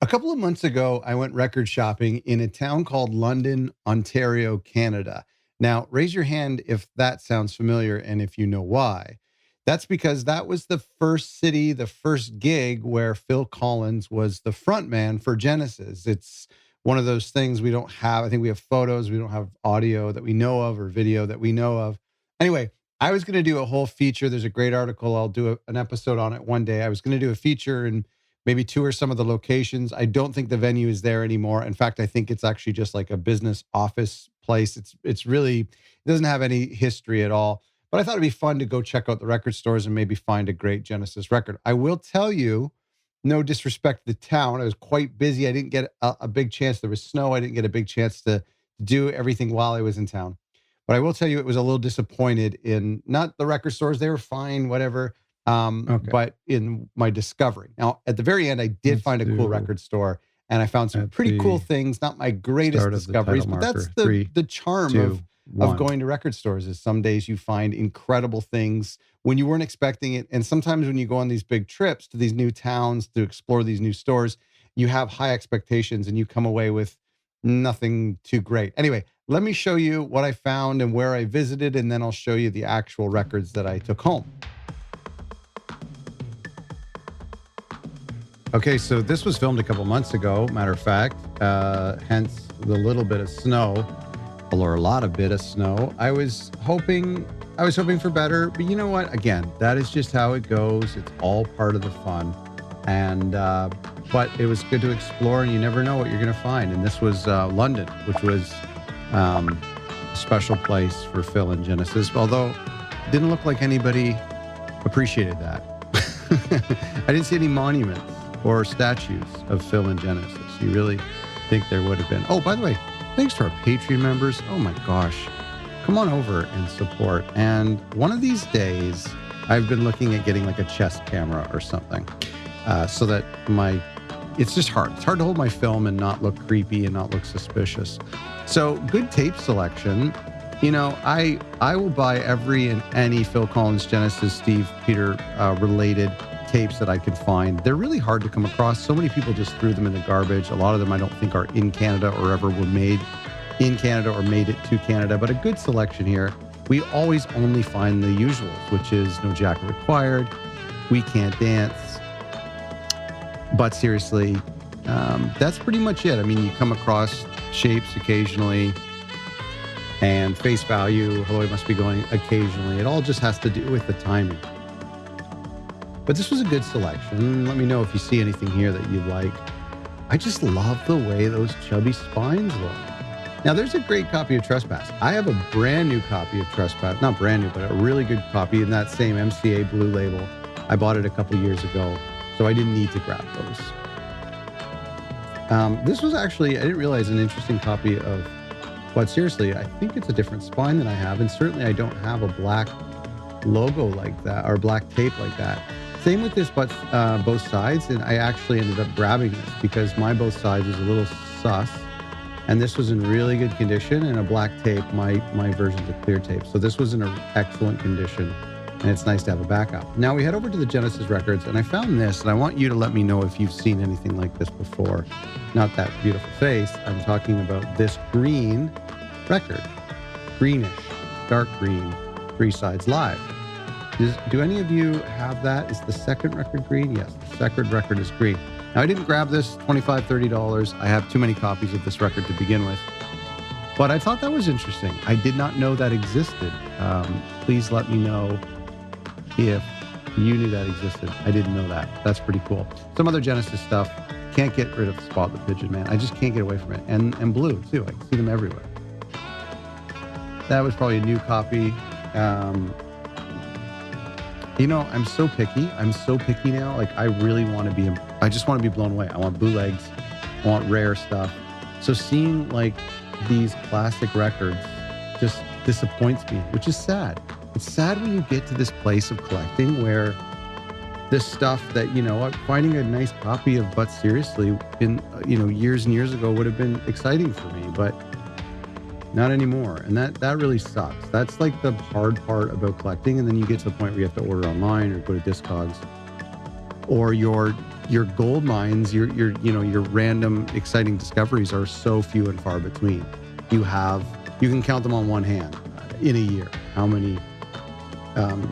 couple of months ago, I went record shopping in a town called London, Ontario, Canada. Now, raise your hand if that sounds familiar and if you know why. That's because that was the first city, the first gig where Phil Collins was the frontman for Genesis. It's one of those things we don't have. I think we have photos, we don't have audio that we know of or video that we know of. Anyway, I was going to do a whole feature. There's a great article. I'll do an episode on it one day. I was going to do a feature and maybe tour some of the locations. I don't think the venue is there anymore. In fact, I think it's actually just like a business office place. It's really, it doesn't have any history at all. But I thought it'd be fun to go check out the record stores and maybe find a great Genesis record. I will tell you, no disrespect to the town, I was quite busy. I didn't get a big chance. There was snow. I didn't get a big chance to do everything while I was in town. But I will tell you, it was a little disappointed in not the record stores. They were fine, whatever. Okay. But in my discovery. Now, at the very end, I did Let's find a cool do record store and I found some at pretty cool the things. Not my greatest start of the discoveries, title but that's marker. the, 3, the charm 2, of 1. going to record stores is some days you find incredible things when you weren't expecting it. And sometimes when you go on these big trips to these new towns to explore these new stores, you have high expectations and you come away with nothing too great. Anyway, let me show you what I found and where I visited, and then I'll show you the actual records that I took home. Okay, so this was filmed a couple months ago, matter of fact, hence the little bit of snow, or a lot of bit of snow. I was hoping for better, but you know what? Again, that is just how it goes. It's all part of the fun. And, but it was good to explore, and you never know what you're going to find. And this was London, which was a special place for Phil and Genesis, although it didn't look like anybody appreciated that. I didn't see any monuments or statues of Phil and Genesis. You really think there would have been. Oh, by the way, thanks to our Patreon members. Oh my gosh, come on over and support. And one of these days, I've been looking at getting like a chest camera or something, so that it's just hard. It's hard to hold my film and not look creepy and not look suspicious. So good tape selection. You know, I will buy every and any Phil Collins, Genesis, Steve, Peter related tapes that I could find. They're really hard to come across. So many people just threw them in the garbage. A lot of them I don't think are in Canada or ever were made in Canada or made it to Canada, but a good selection here. We always only find the usuals, which is No Jacket Required, We Can't Dance. But seriously, that's pretty much it. I mean, you come across Shapes occasionally and Face Value, Hello, I Must Be Going occasionally. It all just has to do with the timing. But this was a good selection. Let me know if you see anything here that you like. I just love the way those chubby spines look. Now, there's a great copy of Trespass. I have a brand new copy of Trespass. Not brand new, but a really good copy in that same MCA blue label. I bought it a couple years ago, so I didn't need to grab those. This was actually, I didn't realize, an interesting copy of, but seriously, I think it's a different spine than I have, and certainly I don't have a black logo like that, or black tape like that. Same with this, but both sides, and I actually ended up grabbing this because my both sides was a little sus, and this was in really good condition, and a black tape, my version's a clear tape. So this was in an excellent condition, and it's nice to have a backup. Now we head over to the Genesis records, and I found this, and I want you to let me know if you've seen anything like this before. Not that beautiful face. I'm talking about this green record, greenish, dark green, 3 sides live. Do any of you have that? Is the second record green? Yes, the second record is green. Now, I didn't grab this, $25, $30. I have too many copies of this record to begin with. But I thought that was interesting. I did not know that existed. Please let me know if you knew that existed. I didn't know that. That's pretty cool. Some other Genesis stuff. Can't get rid of Spot the Pigeon, man. I just can't get away from it. And blue, too. I can see them everywhere. That was probably a new copy. You know, I'm so picky. I'm so picky now. Like, I really want to be, I just want to be blown away. I want bootlegs. I want rare stuff. So seeing like these classic records just disappoints me, which is sad. It's sad when you get to this place of collecting where this stuff that, you know, finding a nice copy of But Seriously in, you know, years and years ago would have been exciting for me, but not anymore. And that really sucks. That's like the hard part about collecting. And then you get to the point where you have to order online or go to Discogs, or you're your gold mines, your your random exciting discoveries are so few and far between. You can count them on one hand in a year, how many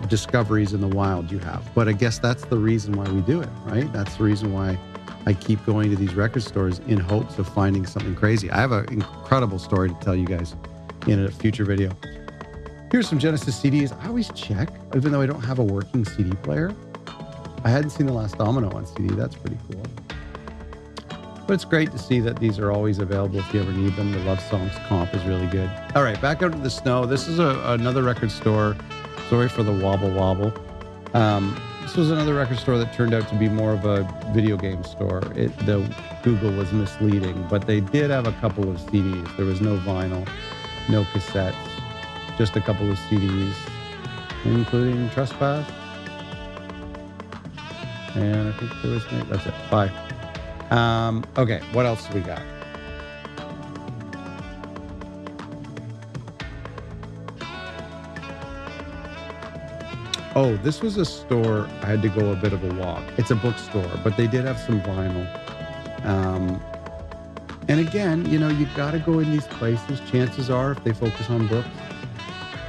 discoveries in the wild you have. But I guess that's the reason why we do it, right? That's the reason why I keep going to these record stores in hopes of finding something crazy. I have an incredible story to tell you guys in a future video. Here's some Genesis CDs. I always check, even though I don't have a working CD player. I hadn't seen The Last Domino on CD. That's pretty cool. But it's great to see that these are always available if you ever need them. The Love Songs comp is really good. All right, back out to the snow. This is another record store. Sorry for the wobble. This was another record store that turned out to be more of a video game store. The Google was misleading, but they did have a couple of CDs. There was no vinyl, no cassettes, just a couple of CDs, including Trespass. And I think there was, that's it. Bye. Okay, what else do we got? Oh, this was a store. I had to go a bit of a walk. It's a bookstore, but they did have some vinyl. And again, you got to go in these places. Chances are, if they focus on books,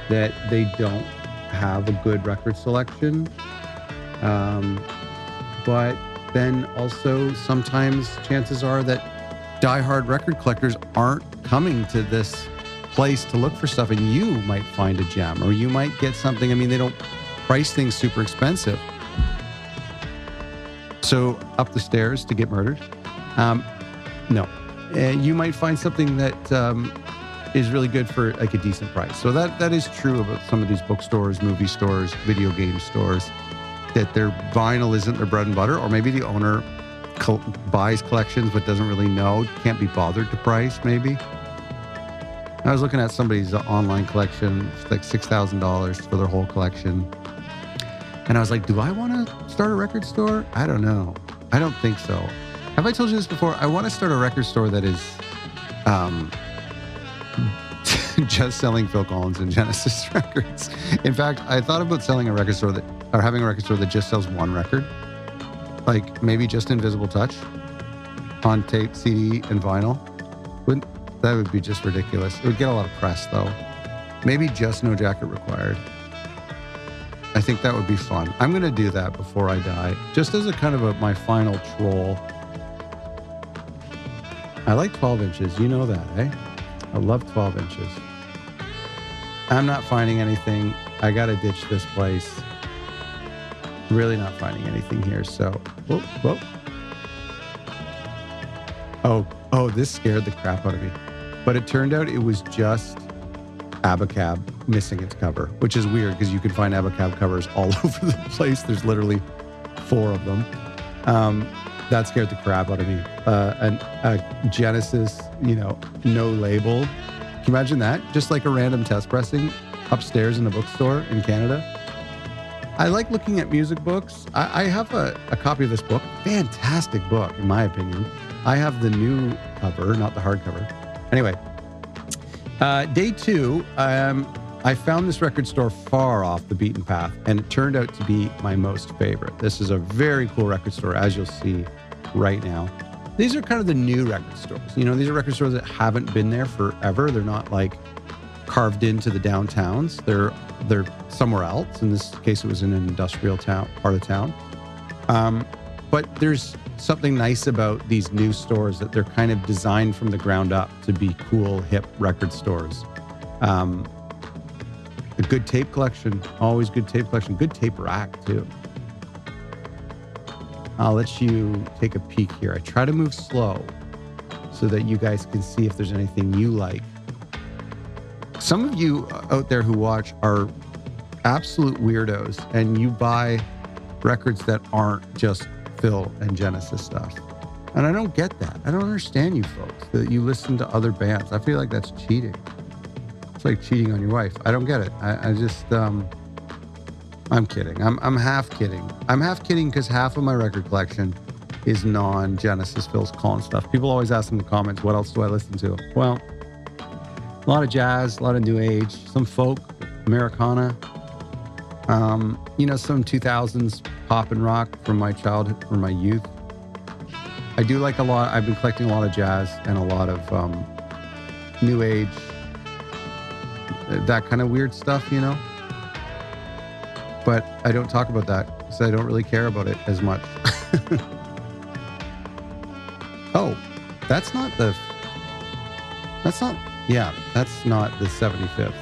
that they don't have a good record selection. But then also sometimes chances are that diehard record collectors aren't coming to this place to look for stuff, and you might find a gem, or you might get something. I mean, they don't price things super expensive. So up the stairs to get murdered? No. You might find something that is really good for like a decent price. So that is true about some of these bookstores, movie stores, video game stores, that their vinyl isn't their bread and butter, or maybe the owner buys collections but doesn't really know, can't be bothered to price maybe. I was looking at somebody's online collection, it's like $6,000 for their whole collection. And I was like, do I want to start a record store? I don't know. I don't think so. Have I told you this before? I want to start a record store that is just selling Phil Collins and Genesis records. In fact, I thought about having a record store that just sells one record, like maybe just Invisible Touch on tape, CD, and vinyl. That would be just ridiculous. It would get a lot of press though. Maybe just No Jacket Required. I think that would be fun. I'm going to do that before I die, just as a kind of my final troll. I like 12 inches. You know that, eh? I love 12 inches. I'm not finding anything. I got to ditch this place. Really not finding anything here. So, whoa. Oh, this scared the crap out of me. But it turned out it was just Abacab missing its cover, which is weird because you can find Abacab covers all over the place. There's literally 4 of them. That scared the crap out of me. A Genesis, no label. Can you imagine that? Just like a random test pressing upstairs in a bookstore in Canada. I like looking at music books. I have a copy of this book. Fantastic book, in my opinion. I have the new cover, not the hardcover. Anyway, day 2, I found this record store far off the beaten path, and it turned out to be my most favorite. This is a very cool record store, as you'll see right now. These are kind of the new record stores. These are record stores that haven't been there forever. They're not like carved into the downtowns. They're somewhere else. In this case, it was in an industrial part of town. But there's something nice about these new stores that they're kind of designed from the ground up to be cool, hip record stores. A good tape collection, always good tape collection, good tape rack too. I'll let you take a peek here. I try to move slow so that you guys can see if there's anything you like. Some of you out there who watch are absolute weirdos, and you buy records that aren't just Phil and Genesis stuff. And I don't get that. I don't understand you folks, that you listen to other bands. I feel like that's cheating. It's like cheating on your wife. I don't get it. I just, I'm kidding. I'm half kidding. I'm half kidding because half of my record collection is non-Genesis Phil Collins stuff. People always ask in the comments, what else do I listen to? Well, a lot of jazz, a lot of new age, some folk, Americana, some 2000s pop and rock from my childhood, from my youth. I do like a lot. I've been collecting a lot of jazz and a lot of new age, that kind of weird stuff, you know. But I don't talk about that because I don't really care about it as much. Oh, that's not the 75th.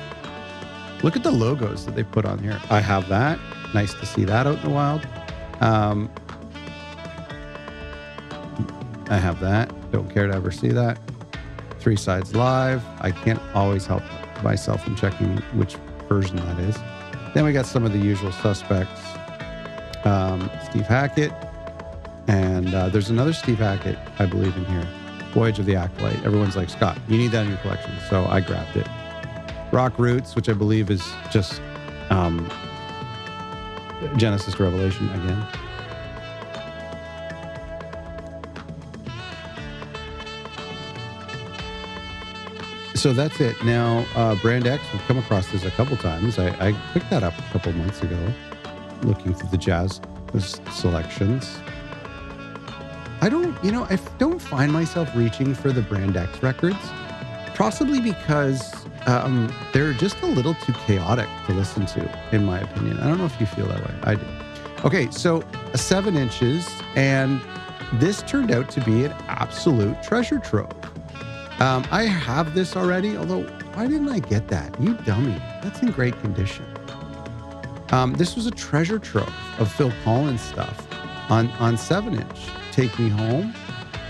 Look at the logos that they put on here. I have that. Nice to see that out in the wild. I have that. Don't care to ever see that. 3 Sides Live. I can't always help myself from checking which version that is. Then we got some of the usual suspects. Steve Hackett. And there's another Steve Hackett, I believe, in here. Voyage of the Acolyte. Everyone's like, Scott, you need that in your collection. So I grabbed it. Rock Roots, which I believe is just Genesis to Revelation again. So that's it. Now, Brand X, we've come across this a couple times. I picked that up a couple months ago, looking through the jazz selections. I don't find myself reaching for the Brand X records, possibly because they're just a little too chaotic to listen to, in my opinion. I don't know if you feel that way. I do. Okay, so 7 inches, and this turned out to be an absolute treasure trove. I have this already, although why didn't I get that? You dummy. That's in great condition. This was a treasure trove of Phil Collins stuff on 7-inch. Take Me Home.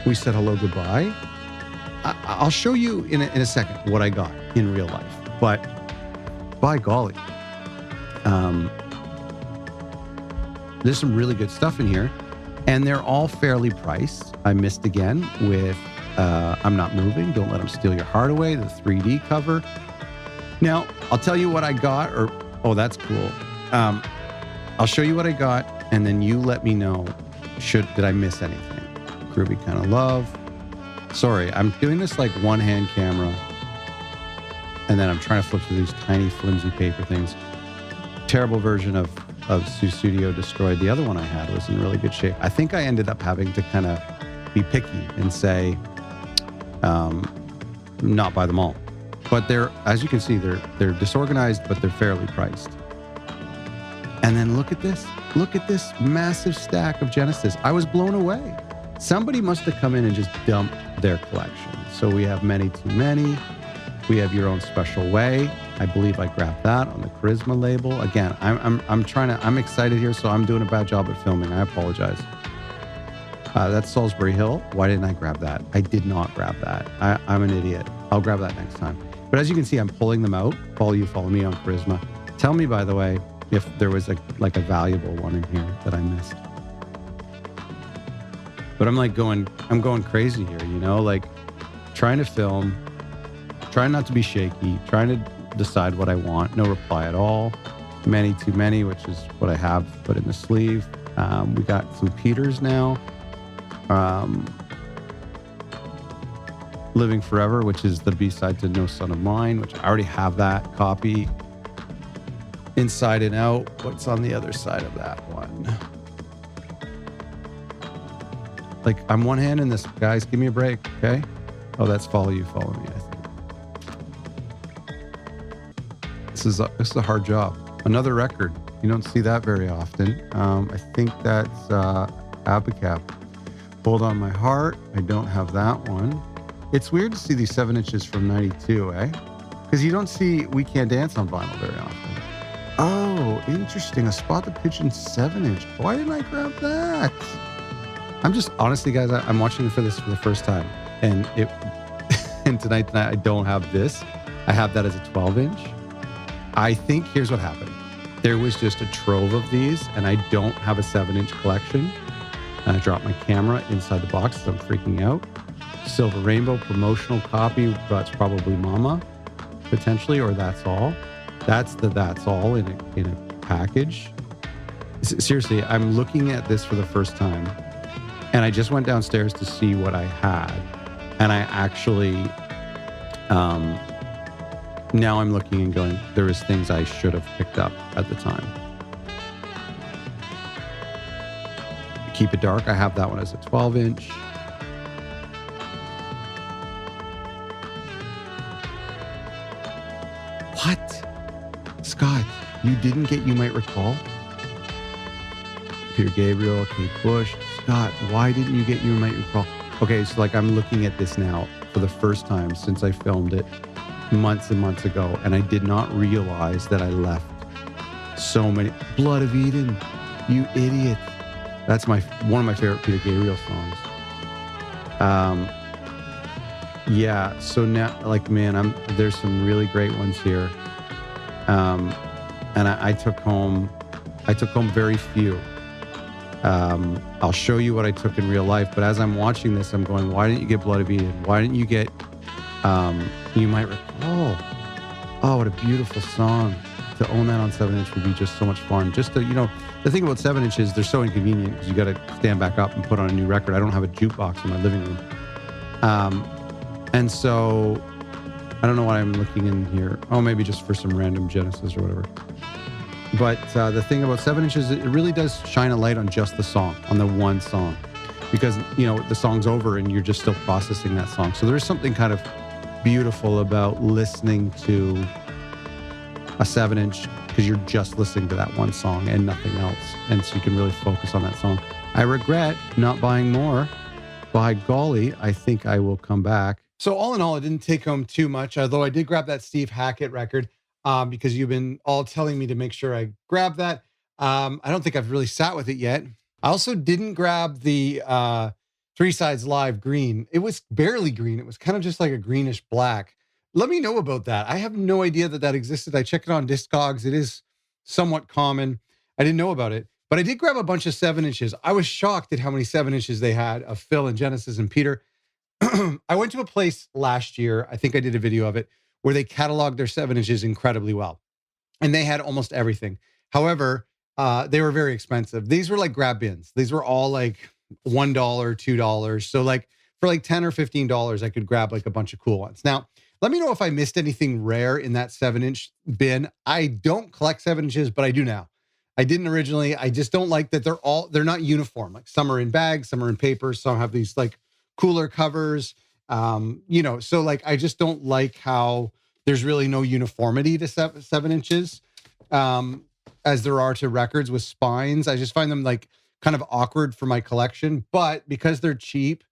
We said hello, goodbye. I'll show you in a second what I got in real life. But by golly, there's some really good stuff in here. And they're all fairly priced. I missed again with I'm Not Moving, Don't Let Them Steal Your Heart Away, the 3D cover. Now, I'll tell you what I got, oh, that's cool. I'll show you what I got, and then you let me know, did I miss anything? Groovy Kind of Love. Sorry, I'm doing this like one-hand camera, and then I'm trying to flip through these tiny, flimsy paper things. Terrible version of Sue Studio Destroyed. The other one I had was in really good shape. I think I ended up having to kind of be picky and say, not buy them all. But they're, as you can see, they're disorganized, but they're fairly priced. And then look at this massive stack of Genesis. I was blown away. Somebody must have come in and just dumped their collection. So we have Many Too Many. We have Your Own Special Way. I believe I grabbed that on the Charisma label. Again, I'm excited here, so I'm doing a bad job at filming. I apologize. That's Salisbury Hill. Why didn't I grab that? I did not grab that. I'm an idiot. I'll grab that next time. But as you can see, I'm pulling them out. Follow me on Charisma. Tell me, by the way, if there was a valuable one in here that I missed. But I'm going crazy here, you know, like trying to film, trying not to be shaky, trying to decide what I want. No reply at all. Many Too Many, which is what I have put in the sleeve. We got some Peters now. Living Forever, which is the B-side to No Son of Mine, which I already have that copy. Inside and Out. What's on the other side of that one? Like, I'm one hand in this, guys. Give me a break, okay? Oh, that's Follow You, Follow Me, I think. This is a hard job. Another record. You don't see that very often. I think that's Abacab. Hold On My Heart. I don't have that one. It's weird to see these 7 inches from 92, eh? Because you don't see We Can't Dance on vinyl very often. Oh, interesting. A Spot the Pigeon 7-inch. Why didn't I grab that? I'm just, honestly, guys, I'm watching for this for the first time. And tonight, I don't have this. I have that as a 12-inch. I think here's what happened. There was just a trove of these, and I don't have a 7-inch collection. And I dropped my camera inside the box, so I'm freaking out. Silver Rainbow promotional copy. That's probably Mama, potentially, or That's All. That's All in a package. Seriously, I'm looking at this for the first time, and I just went downstairs to see what I had, and I actually, now I'm looking and going, there is things I should have picked up at the time. Keep It Dark, I have that one as a 12-inch. What? Scott, you didn't get You Might Recall? Peter Gabriel, Kate Bush. Scott, why didn't you get You Might Recall? Okay, so like I'm looking at this now for the first time since I filmed it months and months ago, and I did not realize that I left so many. Blood of Eden, you idiot. That's one of my favorite Peter Gabriel songs. Yeah, so now, like, man, there's some really great ones here. And I took home very few. I'll show you what I took in real life, but as I'm watching this, I'm going, why didn't you get Blood of Eden? Why didn't you get You Might Recall? Oh, what a beautiful song. To own that on 7-inch would be just so much fun. Just to, the thing about 7-inch is they're so inconvenient because you got to stand back up and put on a new record. I don't have a jukebox in my living room. And so I don't know what I'm looking in here. Oh, maybe just for some random Genesis or whatever. But the thing about 7-inch is it really does shine a light on just the song, on the one song, because, the song's over and you're just still processing that song. So there's something kind of beautiful about listening to a 7-inch because you're just listening to that one song and nothing else. And so you can really focus on that song. I regret not buying more. By golly, I think I will come back. So all in all, it didn't take home too much, although I did grab that Steve Hackett record because you've been all telling me to make sure I grab that. I don't think I've really sat with it yet. I also didn't grab the Three Sides Live green. It was barely green. It was kind of just like a greenish black. Let me know about that. I have no idea that existed. I checked it on Discogs. It is somewhat common. I didn't know about it. But I did grab a bunch of 7-inches. I was shocked at how many 7-inches they had of Phil and Genesis and Peter. I went to a place last year, I think I did a video of it, where they cataloged their 7-inches incredibly well. And they had almost everything. However, they were very expensive. These were like grab bins. These were all like $1, $2. So like for like $10 or $15, I could grab like a bunch of cool ones. Now, let me know if I missed anything rare in that 7-inch bin. I don't collect 7-inches, but I do now. I didn't originally. I just don't like that they're not uniform. Like some are in bags, some are in paper, some have these like cooler covers. So like I just don't like how there's really no uniformity to 7-inches as there are to records with spines. I just find them like kind of awkward for my collection, but because they're cheap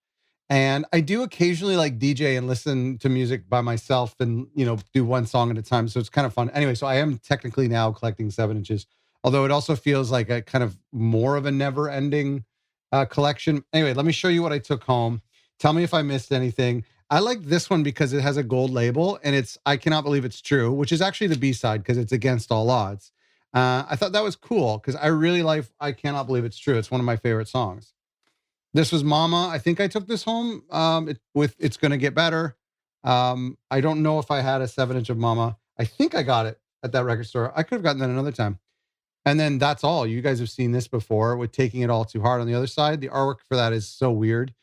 and I do occasionally like DJ and listen to music by myself and, do one song at a time. So it's kind of fun. Anyway, so I am technically now collecting 7-inches. Although it also feels like a kind of more of a never-ending collection. Anyway, let me show you what I took home. Tell me if I missed anything. I like this one because it has a gold label, and it's I Cannot Believe It's True, which is actually the B-side because it's Against All Odds. I thought that was cool because I really like I Cannot Believe It's True. It's one of my favorite songs. This was Mama. I think I took this home with It's Gonna Get Better. I don't know if I had a 7-inch of Mama. I think I got it at that record store. I could have gotten that another time. And then That's All. You guys have seen this before with Taking It All Too Hard on the other side. The artwork for that is so weird.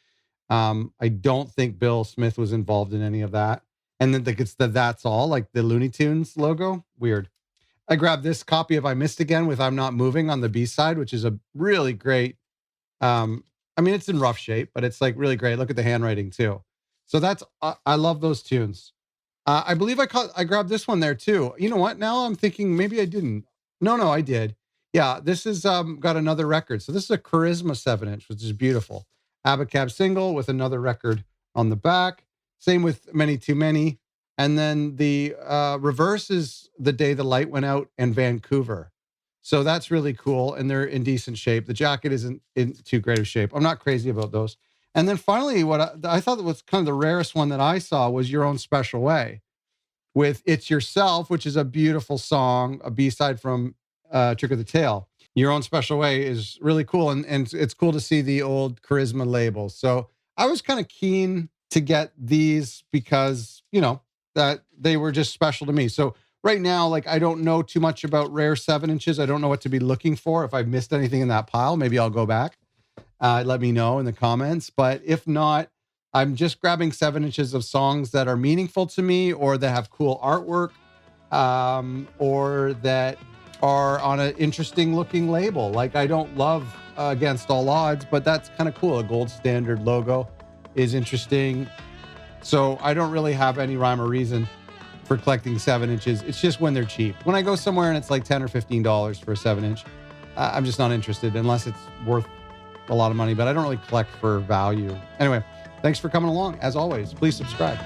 I don't think Bill Smith was involved in any of that. And then it's the That's All, like the Looney Tunes logo. Weird. I grabbed this copy of I Missed Again with I'm Not Moving on the B-side, which is a really great. It's in rough shape, but it's like really great. Look at the handwriting too. So I love those tunes. I believe I grabbed this one there too. You know what? Now I'm thinking maybe I didn't. No, I did. Yeah, this is got another record. So this is a Charisma 7-inch, which is beautiful. Abacab single with another record on the back. Same with Many Too Many. And then the reverse is The Day the Light Went Out and Vancouver. So that's really cool. And they're in decent shape. The jacket isn't in too great of shape. I'm not crazy about those. And then finally, what I thought was kind of the rarest one that I saw was Your Own Special Way with It's Yourself, which is a beautiful song, a B-side from Trick of the Tail. Your Own Special Way is really cool. And it's cool to see the old Charisma label. So I was kind of keen to get these because, that they were just special to me. So right now, like, I don't know too much about rare 7-inches. I don't know what to be looking for. If I've missed anything in that pile, maybe I'll go back. Let me know in the comments. But if not, I'm just grabbing 7-inches of songs that are meaningful to me or that have cool artwork or that are on an interesting looking label. Like, I don't love Against All Odds, but that's kind of cool. A gold standard logo is interesting. So I don't really have any rhyme or reason. for collecting 7 inches. It's just when they're cheap. When I go somewhere and it's like $10 or $15 for a 7 inch, I'm just not interested unless it's worth a lot of money, but I don't really collect for value. Anyway, thanks for coming along. As always, please subscribe.